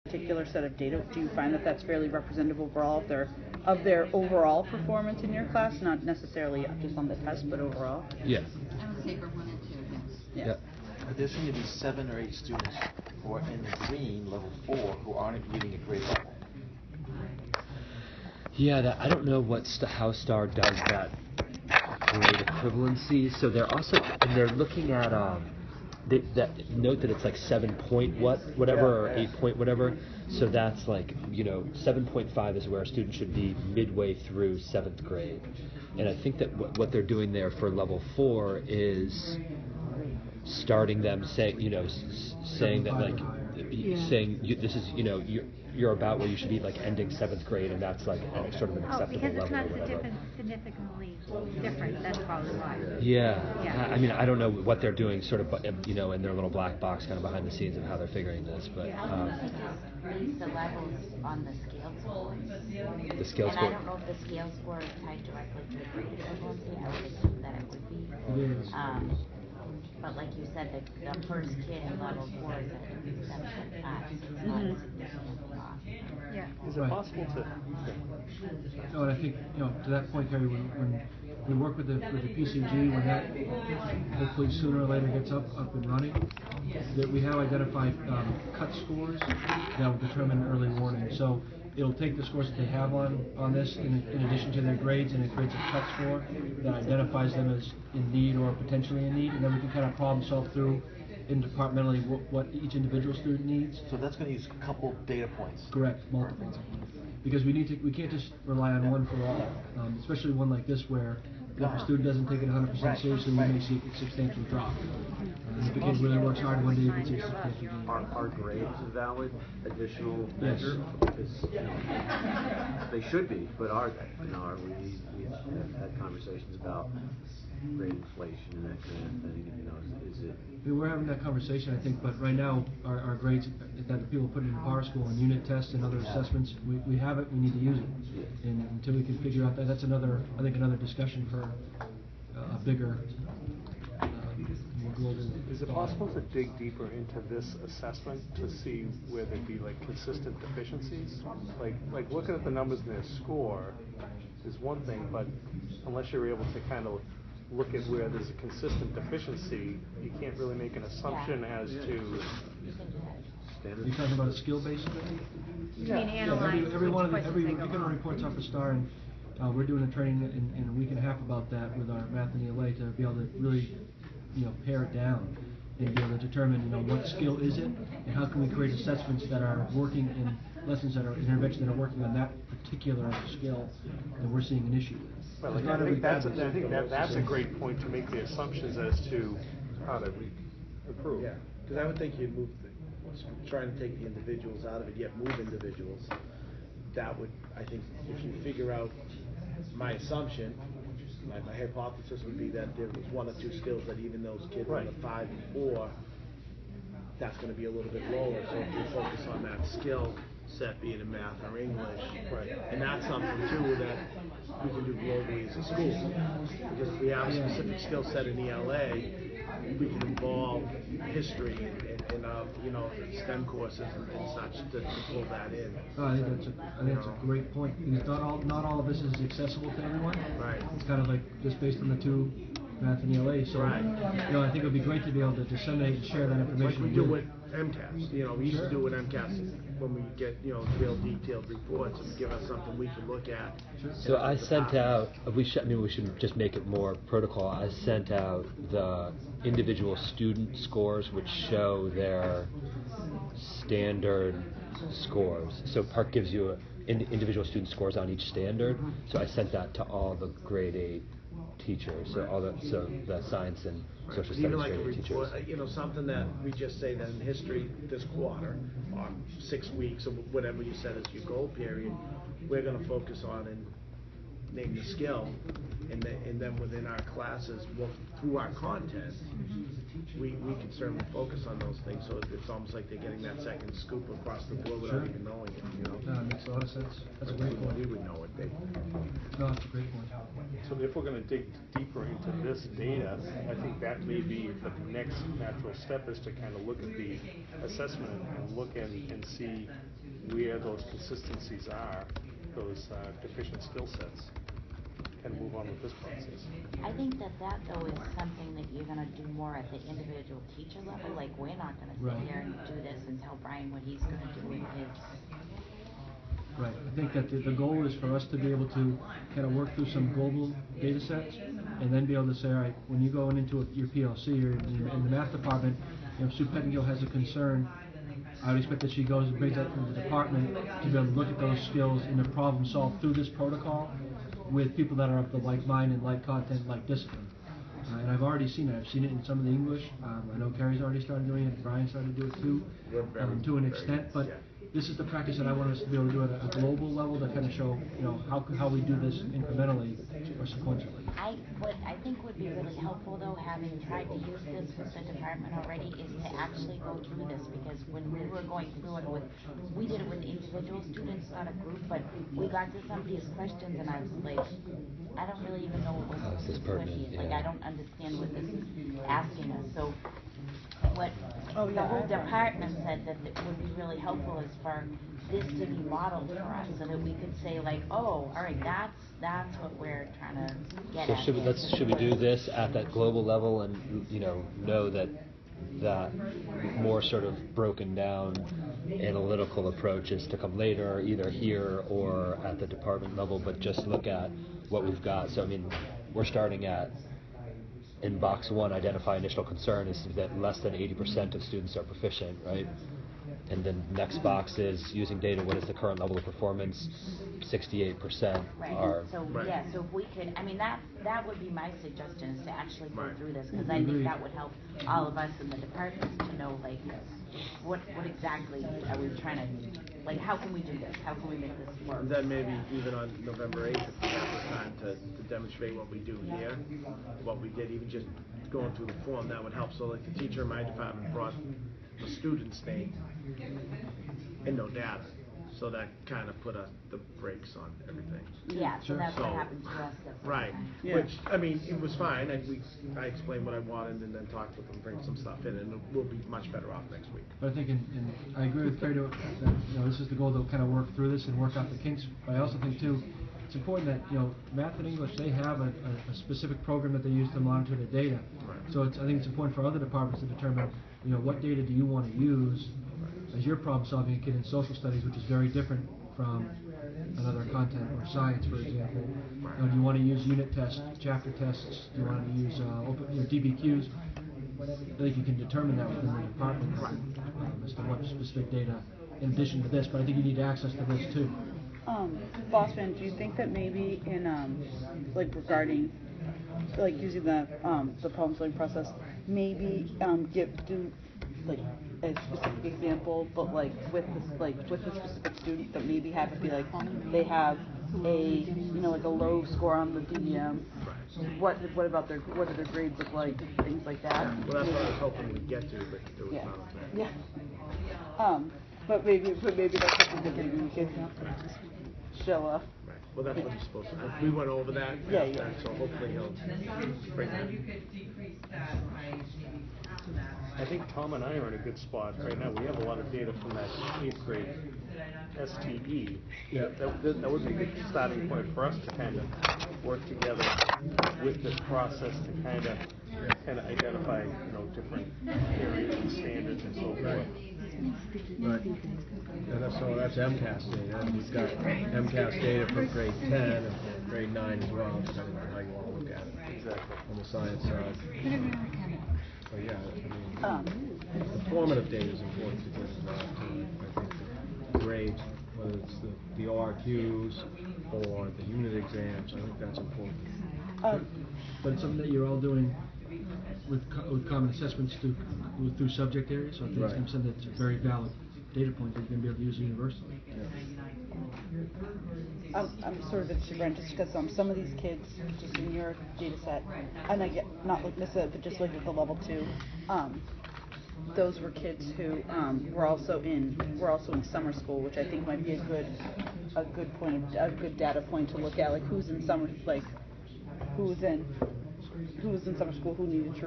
particular set of data, do you find that that's fairly representative overall of their overall performance in your class, not necessarily just on the test, but overall? Yeah. I would say for 1 and 2, yes. Yeah. Yeah. But there's going to be 7 or 8 students who are in the green, level 4, who aren't reading at grade level. Yeah, I don't know how STAR does that grade equivalency. So they're also, and they're looking at note that it's like 7 point whatever or 8 point whatever. So that's like 7.5 is where a student should be midway through 7th grade, and I think that what they're doing there for level 4 is starting them saying that like saying this is you're about where you should be like ending 7th grade, and that's like sort of an acceptable level or whatever. Because it's significantly different. That's probably why. Yeah. I mean, I don't know what they're doing, sort of, in their little black box, kind of behind the scenes of how they're figuring this, but. The levels on the scale score. The scale score. And I don't know if the scale score is tied directly to the grade equivalency. I would assume that it would be. But like you said, the first kid in level 4 is at 7.5. So it's not a significant drop. Yeah. Is it possible to? No, and I think to that point, Harry, when we work with the PCG, when that hopefully sooner or later gets up and running, that we have identified cut scores that will determine early warning. So it'll take the scores that they have on this in addition to their grades, and it creates a cut score that identifies them as in need or potentially in need, and then we can kind of problem solve through departmentally what each individual student needs. So that's going to use a couple data points. Correct, multiple. Because we can't just rely on one for all, especially one like this where if a student doesn't take it 100% seriously, we may see a substantial drop. If the kid really works hard one day, you can see a substantial gain. Are grades a valid additional measure? Because they should be, but are they? We've had conversations about grade inflation and that kind of thing. Is it? We're having that conversation, I think, but right now our grades that the people put in Power School and unit tests and other assessments, we have it. We need to use it, and until we can figure out that's another discussion for a bigger. Is it possible to dig deeper into this assessment to see where there'd be like consistent deficiencies? Like looking at the numbers in their score is one thing, but unless you're able to kind of look at where there's a consistent deficiency, you can't really make an assumption as to. You're talking about a skill based? You mean analyze? Every one of every reports off a STAR, and we're doing a training in a week and a half about that with our math and ELA to be able to really pare it down and be able to determine what skill is it and how can we create assessments that are working in lessons that are interventions that are working on that particular skill that we're seeing an issue with. Well, I think that's a great point to make the assumptions as to how to improve. Yeah, because I would think you'd move trying to take the individuals out of it, yet move individuals. That would, I think, if you figure out my assumption. My hypothesis would be that there was 1 or 2 skills that even those kids in the 5 and 4, that's going to be a little bit lower. So if you focus on that skill set, being in math or English, and that's something too that we can do globally as a school. Because if we have a specific skill set in ELA, we can involve history and STEM courses and such to pull that in. I think that's a great point, because not all of this is accessible to everyone. Right. It's kind of like just based on the 2, math and ELA. So I think it would be great to be able to disseminate and share that information. Like we do with MCAS. We used to do with MCAS when we get real detailed reports and give us something we can look at. So I sent out. We should just make it more protocol. I sent out the individual student scores, which show their standard scores. So Park gives you individual student scores on each standard. So I sent that to all the grade 8 teachers. So the science and social studies like grade 8 teachers. Something that we just say that in history this quarter, or 6 weeks, or whatever you said is your goal period, we're going to focus on and name the skill, and then within our classes, through our content, we can certainly focus on those things. So it's almost like they're getting that second scoop across the board without even knowing it. That makes a lot of sense. That's a great point. We would know it. No, that's a great point. So if we're going to dig deeper into this data, I think that may be the next natural step, is to kind of look at the assessment and look and see where those consistencies are, those deficient skill sets, and move on with this process. I think that though is something that you're gonna do more at the individual teacher level, like we're not gonna sit Right. here and do this and tell Brian what he's gonna do in his. Right, I think that the goal is for us to be able to kind of work through some global data sets, and then be able to say, all right, when you go into your PLC or in the math department, if Sue Pettingill has a concern, I would expect that she goes and brings that to the department to be able to look at those skills and the problem solved through this protocol with people that are of the like mind and like content, like discipline. And I've already seen it. I've seen it in some of the English. I know Carrie's already started doing it. Brian started to do it too, to an extent. But this is the practice that I want us to be able to do at a global level to kind of show, how we do this incrementally or sequentially. What I think would be really helpful though, having tried to use this with the department already, is to actually go through this, because when we were going through it we did it with individual students, not a group, but we got to some of these questions and I was like, I don't really even know what How is this this pertinent? is. Like, Yeah. I don't understand what this is asking us. So what Oh, the yeah, whole I have one. department said that it would be really helpful is for this to be modeled for us, so that we could say like, oh, all right, that's what we're trying to get So at. should we do this at that global level and know that more sort of broken down analytical approach is to come later, either here or at the department level, but just look at what we've got. So I mean, we're starting at, in box 1, identify initial concern is that less than 80% of students are proficient, right? And then next box is using data, what is the current level of performance? 68% Right, are. so, yeah, so if we could, I mean, that would be my suggestion, is to actually go Right. through this, because I think that would help all of us in the departments to know, like, what exactly are we trying to, like, how can we do this? How can we make this work? And then maybe even on November 8th, if we have the time to demonstrate what we do here, what we did, even just going through the form, that would help. So like the teacher in my department brought a student's name and no data. So that kind of put the brakes on everything. Yeah, so that's what So- happened to us. Right, Yeah. which, I mean, it was fine, I explained what I wanted and then talked with them, bring some stuff in, and we'll be much better off next week. But I think, and I agree with Carrie that this is the goal to kind of work through this and work out the kinks. But I also think too, it's important that math and English, they have a specific program that they use to monitor the data. Right. So I think it's important for other departments to determine what data do you want to use as your problem-solving kit in social studies, which is very different from another content or science, for example. Do you want to use unit tests, chapter tests? Do you want to use DBQs? I think you can determine that within the department as to what specific data, in addition to this. But I think you need access to this too. Bossman, do you think that maybe in regarding using the problem solving process, maybe do a specific example, but with the specific student, but maybe have it be they have a a low score on the DDM. What about what do their grades look like? Things like that. Well, that's what I was hoping we'd get to, but there was Yeah. none of that. Yeah. But maybe that's something that you can show up. Right, well, that's what he's supposed to do. We went over that, Yeah. so hopefully he'll bring that. I think Tom and I are in a good spot right now. We have a lot of data from that 8th grade STE. Yeah. That would be a good starting point for us to kind of work together with this process to kind of identify, different areas and standards and so forth. Right. And that's MCAS data, and we've got MCAS data for grade 10 and for grade 9 as well, depending on how you want to look at it. Exactly. On the science side. So yeah, I mean, the formative data is important to get involved too. I think the grades, whether it's the ORQs or the unit exams, I think that's important. But it's something that you're all doing with common assessments through subject areas. So I think it's something that's a very valid data point that you're going to be able to use universally. I'm sort of interested, Brent, just because some of these kids, just in your data set, and I get not necessarily, but just at the level 2, those were kids who were also in summer school, which I think might be a good data point to look at, who's in summer, who was in summer school, who needed to